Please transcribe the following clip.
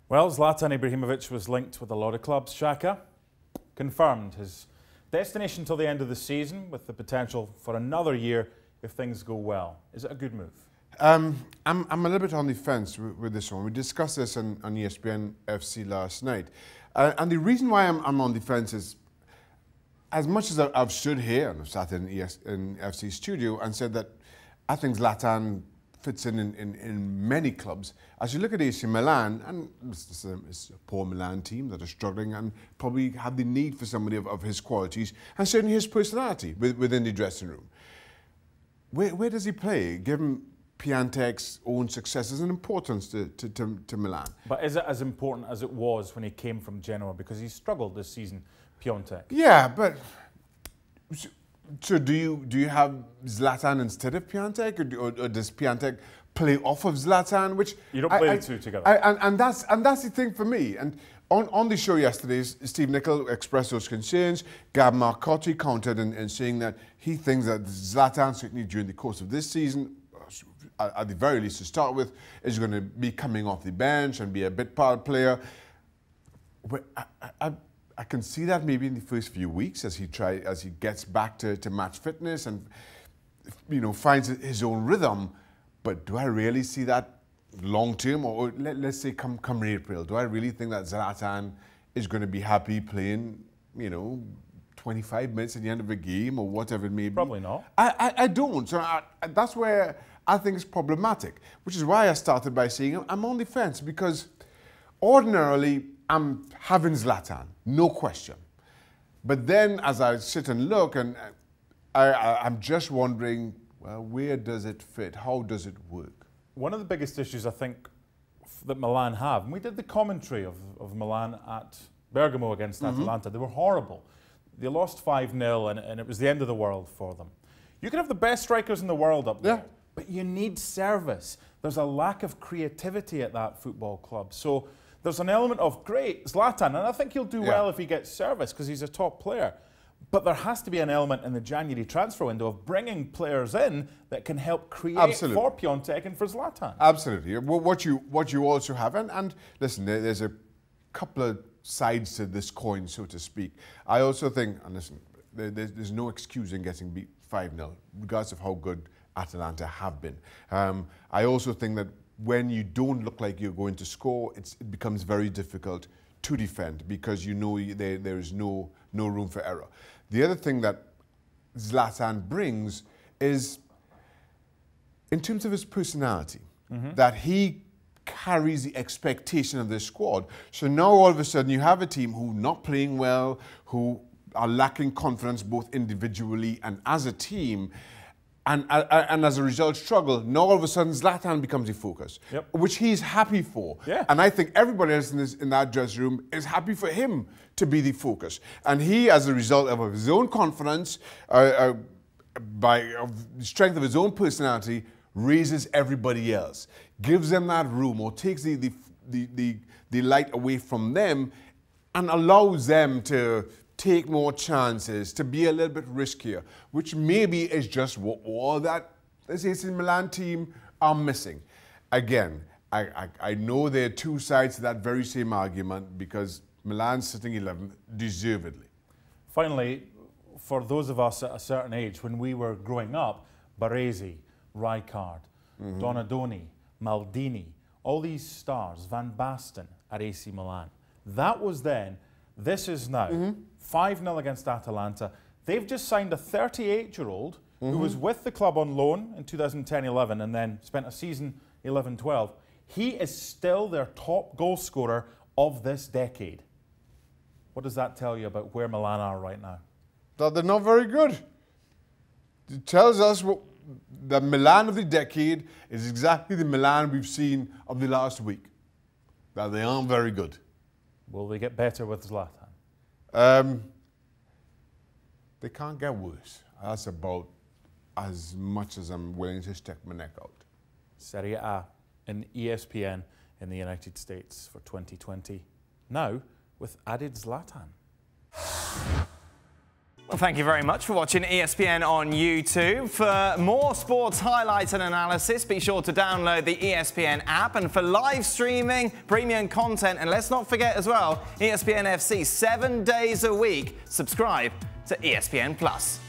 Well, Zlatan Ibrahimovic was linked with a lot of clubs. Shaka confirmed his destination till the end of the season with the potential for another year if things go well. Is it a good move? I'm a little bit on the fence with this one. We discussed this on ESPNFC last night. And the reason why I'm on the fence is, as much as I've stood here and I've sat in FC studio and said that I think Zlatan fits in many clubs, as you look at AC Milan, and it's a poor Milan team that are struggling and probably have the need for somebody of his qualities and certainly his personality within the dressing room. Where does he play, given Piatek's own successes and importance to Milan? But is it as important as it was when he came from Genoa? Because he struggled this season, Piatek. Yeah, but so do you have Zlatan instead of Piatek, or does Piatek play off of Zlatan? Which you don't play the two together. And that's the thing for me. And on the show yesterday, Steve Nicol expressed those concerns. Gab Marcotti countered in saying that he thinks that Zlatan, certainly during the course of this season, at the very least to start with, is going to be coming off the bench and be a bit part player. I can see that maybe in the first few weeks as he gets back to match fitness and finds his own rhythm. But do I really see that long term, or let's say come April? Do I really think that Zlatan is going to be happy playing 25 minutes at the end of a game or whatever it may be? Probably not. I don't. So that's where I think it's problematic, which is why I started by saying I'm on the fence, because ordinarily I'm having Zlatan, no question. But then as I sit and look, and I'm just wondering, well, where does it fit? How does it work? One of the biggest issues I think that Milan have, and we did the commentary of Milan at Bergamo against Atalanta, they were horrible. They lost 5-0 and it was the end of the world for them. You can have the best strikers in the world up there, but you need service. There's a lack of creativity at that football club. So there's an element of, great, Zlatan, and I think he'll do well if he gets service because he's a top player. But there has to be an element in the January transfer window of bringing players in that can help create for Piatek and for Zlatan. Absolutely. What you also have, and listen, there's a couple of sides to this coin, so to speak. I also think, and listen, there's no excuse in getting beat 5-0, regardless of how good Atalanta have been. I also think that when you don't look like you're going to score, it becomes very difficult to defend because there is no room for error. The other thing that Zlatan brings is, in terms of his personality, that he carries the expectation of this squad. So now all of a sudden you have a team who are not playing well, who are lacking confidence both individually and as a team, and as a result struggle. Now all of a sudden Zlatan becomes the focus, which he's happy for. And I think everybody else in that dressing room is happy for him to be the focus. And he, as a result of his own confidence, by the strength of his own personality, raises everybody else, gives them that room, or takes the light away from them and allows them to take more chances, to be a little bit riskier, which maybe is just what all that this AC Milan team are missing. Again, I know there are two sides to that very same argument, because Milan's sitting 11th, deservedly. Finally, for those of us at a certain age, when we were growing up, Baresi, Rijkaard, Donadoni, Maldini, all these stars, Van Basten at AC Milan. That was then. This is now. 5-0 against Atalanta. They've just signed a 38-year-old who was with the club on loan in 2010-11 and then spent a season 11-12. He is still their top goal scorer of this decade. What does that tell you about where Milan are right now? That they're not very good. It tells us the Milan of the decade is exactly the Milan we've seen of the last week. That they aren't very good. Will they get better with Zlatan? They can't get worse. That's about as much as I'm willing to stick my neck out. Serie A in ESPN in the United States for 2020. Now with added Zlatan. Well, thank you very much for watching ESPN on YouTube. For more sports highlights and analysis, be sure to download the ESPN app. And for live streaming, premium content, and let's not forget as well, ESPNFC 7 days a week. Subscribe to ESPN+.